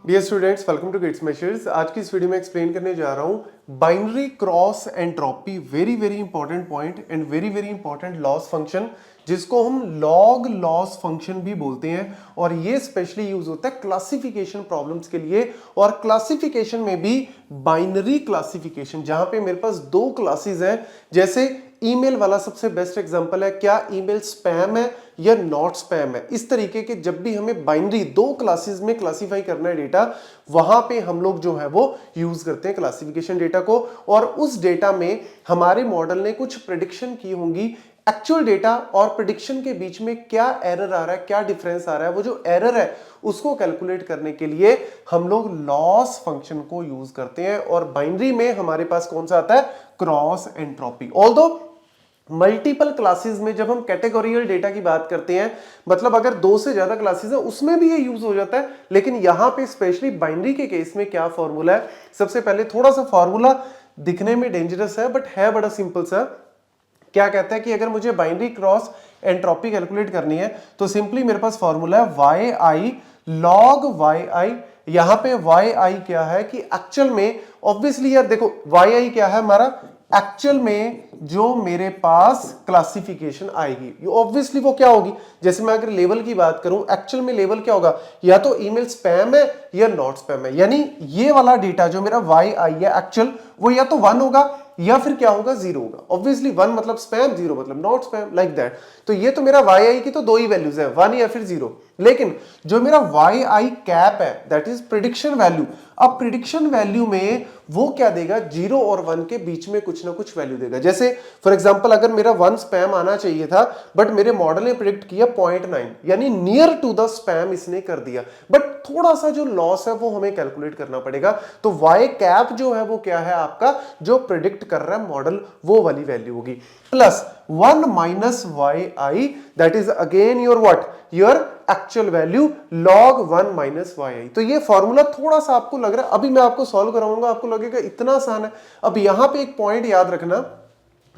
Dear students, welcome to gits measures. आज की इस वीडियो में एक्सप्लेन करने जा रहा हूं binary cross entropy, very very important point and very very important loss function, जिसको हम लॉग लॉस फंक्शन भी बोलते हैं। और ये स्पेशली यूज होता है क्लासिफिकेशन प्रॉब्लम्स के लिए, और क्लासिफिकेशन में भी बाइनरी क्लासिफिकेशन, जहां पे मेरे पास दो क्लासेस हैं। जैसे ईमेल वाला सबसे बेस्ट एग्जांपल है, क्या ईमेल स्पैम है या नॉट स्पैम है। इस तरीके के जब भी हमें बाइनरी दो क्लासेस में क्लासिफाई करना है डेटा, वहां पे हम लोग जो है वो यूज करते हैं क्लासिफिकेशन डेटा को। और उस डेटा में हमारे मॉडल ने कुछ प्रेडिक्शन की होंगी। एक्चुअल डेटा और प्रेडिक्शन के बीच में क्या एरर आ रहा है, क्या डिफरेंस आ रहा है, वो जो एरर है उसको कैलकुलेट करने के लिए हम लोग लॉस फंक्शन को यूज करते हैं। और बाइनरी में हमारे पास कौन सा आता है, cross entropy. Although multiple classes में जब हम कैटेगोरियल डेटा की बात करते हैं, मतलब अगर दो से ज्यादा क्लासेस है उसमें भी ये यूज हो जाता है। लेकिन यहां पे स्पेशली बाइनरी के केस में क्या फॉर्मूला है, सबसे पहले थोड़ा सा फॉर्मूला दिखने में डेंजरस है बट है बड़ा सिंपल सा। क्या कहता है कि अगर मुझे बाइनरी क्रॉस एंट्रोपी कैलकुलेट करनी है तो सिंपली मेरे पास फॉर्मूला है वाई आई लॉग वाई आई। यहां पे वाई आई क्या है कि एक्चुअल में ऑब्वियसली यार देखो, वाई आई क्या है हमारा, एक्चुअल में जो मेरे पास क्लासिफिकेशन आएगी ऑब्वियसली वो क्या होगी। जैसे मैं अगर लेवल की बात करूं, एक्चुअल में लेवल क्या होगा, या तो ईमेल स्पैम है या नॉट स्पैम है। यानी ये वाला डेटा जो मेरा वाई आई है एक्चुअल, वो या तो 1 होगा या फिर क्या होगा, 0 होगा। ऑब्वियसली 1 मतलब स्पैम, 0 मतलब नॉट स्पैम, लाइक दैट। तो ये तो मेरा वाई आई की तो दो ही वैल्यूज है, 1 या फिर 0। लेकिन जो मेरा वाई आई कैप है दैट इज प्रिडिक्शन वैल्यू। अब प्रिडिक्शन वैल्यू में वो क्या देगा, 0 और 1 के बीच में कुछ ना कुछ वैल्यू देगा। जैसे फॉर एग्जांपल अगर मेरा 1 स्पैम आना चाहिए था बट मेरे मॉडल ने प्रिडिक्ट किया 0.9, यानी नियर टू द स्पैम इसने कर दिया। बट थोड़ा सा जो लॉस है वो हमें कैलकुलेट करना पड़ेगा। तो वाई कैप जो है वो क्या है आपका, जो प्रिडिक्ट कर रहा है मॉडल, वो वाली वैल्यू होगी। Plus 1 minus y i that is again your what, your actual value log 1 minus y i. तो ये फॉर्मूला थोड़ा सा आपको लग रहा है, अभी मैं आपको सॉल्व कराऊंगा, आपको लगेगा इतना आसान है। अब यहां पे एक पॉइंट याद रखना,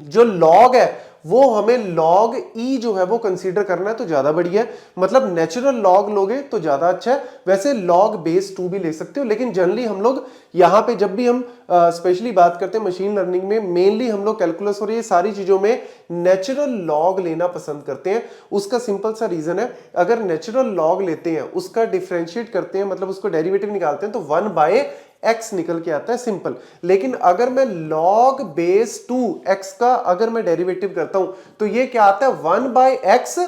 जो लॉग है वो हमें लॉग ई जो है वो कंसीडर करना है तो ज्यादा बढ़िया है। मतलब नेचुरल लॉग लोगे तो ज्यादा अच्छा है। वैसे लॉग बेस 2 भी ले सकते हो, लेकिन जनरली हम लोग यहां पे जब भी हम स्पेशली बात करते हैं मशीन लर्निंग में, मेनली हम लोग कैलकुलस और ये सारी चीजों में नेचुरल लॉग लेना पसंद करते हैं। उसका सिंपल सा रीजन है, अगर नेचुरल लॉग लेते हैं, उसका डिफरेंशिएट करते हैं, मतलब उसको डेरिवेटिव निकालते हैं, तो 1 x निकल के आता है, सिंपल। लेकिन अगर मैं log बेस 2 x का अगर मैं डेरिवेटिव करता हूं तो ये क्या आता है, 1/x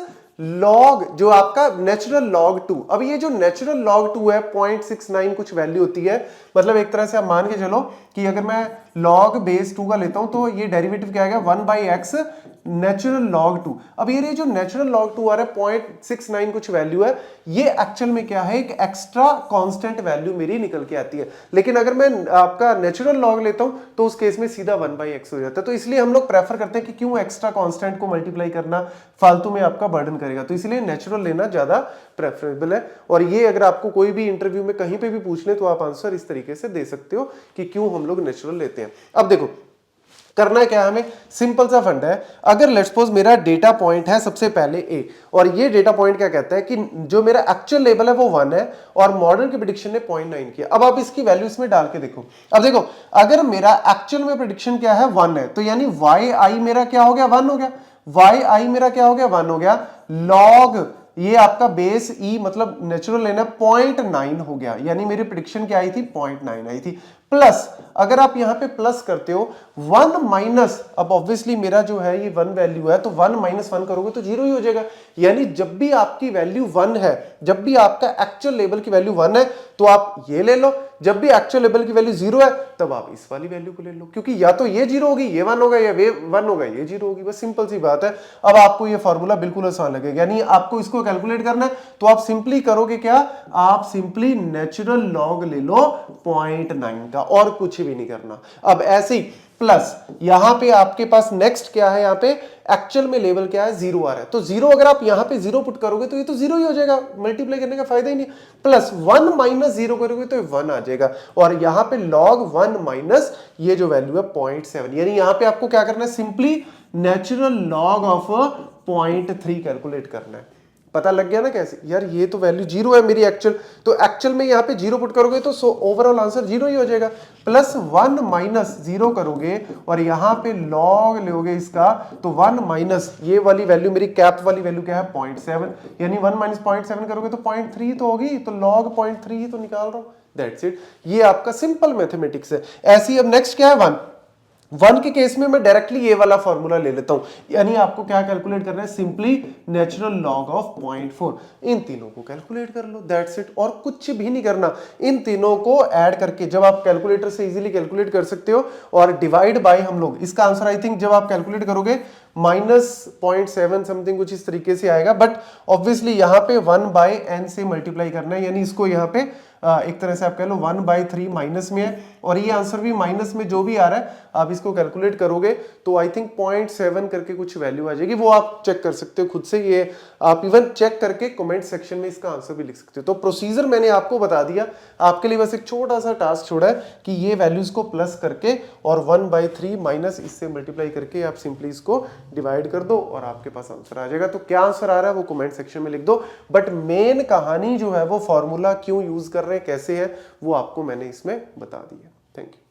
log जो आपका नेचुरल log 2। अब ये जो नेचुरल log 2 है 0.69 कुछ वैल्यू होती है। मतलब एक तरह से आप मान के चलो कि अगर मैं log बेस 2 का लेता हूं तो ये डेरिवेटिव क्या आएगा, 1/x नेचुरल log 2। अब ये जो नेचुरल log 2 आ रहा है 0.69 कुछ वैल्यू है, ये एक्चुअल में क्या है, एक एक्स्ट्रा कांस्टेंट वैल्यू मेरी निकल के आती है। लेकिन अगर मैं आपका नेचुरल log लेता हूं तो उस केस में सीधा 1/x हो जाता है। तो इसलिए हम लोग प्रेफर करते हैं कि क्यों एक्स्ट्रा कांस्टेंट को मल्टीप्लाई करना, फालतू में आपका बर्डन करेगा। तो इसलिए नेचुरल लेना ज्यादा प्रेफरेबल है। और ये अगर आपको कोई भी इंटरव्यू में कहीं पे भी पूछ ले तो आप आंसर इस तरीके से दे सकते हो कि क्यों हम लोग नेचुरल लेते हैं। अब देखो करना क्या है हमें, सिंपल सा फंड है। अगर लेट्स सपोज मेरा डेटा पॉइंट है सबसे पहले ए, और ये डेटा पॉइंट क्या कहता है कि जो मेरा एक्चुअल लेवल है वो 1 है और मॉडल की प्रेडिक्शन ने 0.9 किया। अब आप इसकी वैल्यू इसमें डाल के देखो। अब देखो अगर मेरा एक्चुअल में प्रेडिक्शन क्या है, 1 है, तो यानी वाई आई मेरा क्या हो गया, 1 हो गया। वाई आई मेरा क्या हो गया, 1 हो गया। लॉग ये आपका बेस ई मतलब नेचुरल लेना 0.9 हो गया, यानी मेरी प्रेडिक्शन क्या आई थी, 0.9 आई थी। प्लस अगर आप यहां पे प्लस करते हो 1 माइनस, अब ऑब्वियसली मेरा जो है ये 1 वैल्यू है तो 1 माइनस 1 करोगे तो 0 ही हो जाएगा। यानी जब भी आपकी वैल्यू 1 है, जब भी आपका एक्चुअल लेवल की वैल्यू 1 है तो आप ये ले लो, जब भी एक्चुअल लेवल की वैल्यू 0 है तब आप इस वाली वैल्यू को ले लो, क्योंकि या तो ये 0 होगी, ये 1 होगा, या वे 1 होगा, ये 0 होगी। बस सिंपल सी बात है। अब आपको ये फॉर्मूला बिल्कुल आसान लगेगा। यानी आपको इसको कैलकुलेट करना है तो आप सिंपली करोगे क्या, आप सिंपली नेचुरल लॉग ले लो 0.9 का, और कुछ भी नहीं करना। अब ऐसे ही प्लस यहां पे आपके पास नेक्स्ट क्या है, यहां पे एक्चुअल में लेवल क्या है, 0 आ रहा है, तो 0 अगर आप यहां पे 0 पुट करोगे तो ये तो 0 ही हो जाएगा, मल्टीप्लाई करने का फायदा ही नहीं। प्लस 1 माइनस 0 करोगे तो 1 आ जाएगा, और यहां पे log 1 माइनस ये जो वैल्यू है 0.7, यानी यहां पे आपको क्या करना है, simply natural log of 0.3 calculate करना है। पता लग गया ना कैसे यार, ये तो वैल्यू 0 है मेरी एक्चुअल, तो एक्चुअल में यहाँ पे 0 पुट करोगे तो ओवरऑल आंसर 0 ही हो जाएगा। प्लस 1 माइनस 0 करोगे और यहाँ पे लॉग लोगे इसका, तो 1 माइनस ये वाली वैल्यू, मेरी कैप वाली वैल्यू क्या है 0.7, यानी 1 माइनस 0.7 करोगे तो 0.3 तो होगी, तो लॉग 0.3 ही तो निकाल रहा हूं। दैट्स इट, ये आपका सिंपल मैथमेटिक्स है। ऐसी अब नेक्स्ट क्या है 1 के केस में मैं डायरेक्टली ये वाला फॉर्मूला ले लेता हूं, यानी आपको क्या कैलकुलेट करना है, सिंपली नेचुरल लॉग ऑफ 0.4, इन तीनों को कैलकुलेट कर लो, दैट्स इट, और कुछ भी नहीं करना। इन तीनों को ऐड करके जब आप कैलकुलेटर से इजीली कैलकुलेट कर सकते हो, और डिवाइड बाय हम लोग इसका आंसर आई थिंक जब आप कैलकुलेट करोगे -0.7 समथिंग कुछ इस तरीके से आएगा, बट ऑब्वियसली यहां पे 1/n से मल्टीप्लाई करना है, यानी इसको यहां पे एक तरह से आप कह लो 1/3 माइनस में है, और ये आंसर भी माइनस में जो भी आ रहा है आप इसको कैलकुलेट करोगे तो आई थिंक 0.7 करके कुछ वैल्यू आ जाएगी, वो आप चेक कर सकते हो खुद से, ये आप इवन चेक करके कमेंट सेक्शन में इसका आंसर भी लिख सकते हो। तो प्रोसीजर मैंने आपको बता दिया, आपके लिए बस एक छोटा सा टास्क छोड़ा है कि ये वैल्यूज को प्लस करके और 1/3 माइनस इससे मल्टीप्लाई करके आप सिंपली इसको डिवाइड कर दो और आपके पास आंसर आ जाएगा। तो क्या आंसर आ रहा है वो कमेंट सेक्शन में लिख दो, बट मेन कहानी जो है वो फॉर्मूला क्यों यूज कर रहे हैं, कैसे है, वो आपको मैंने इसमें बता दी है। Thank you.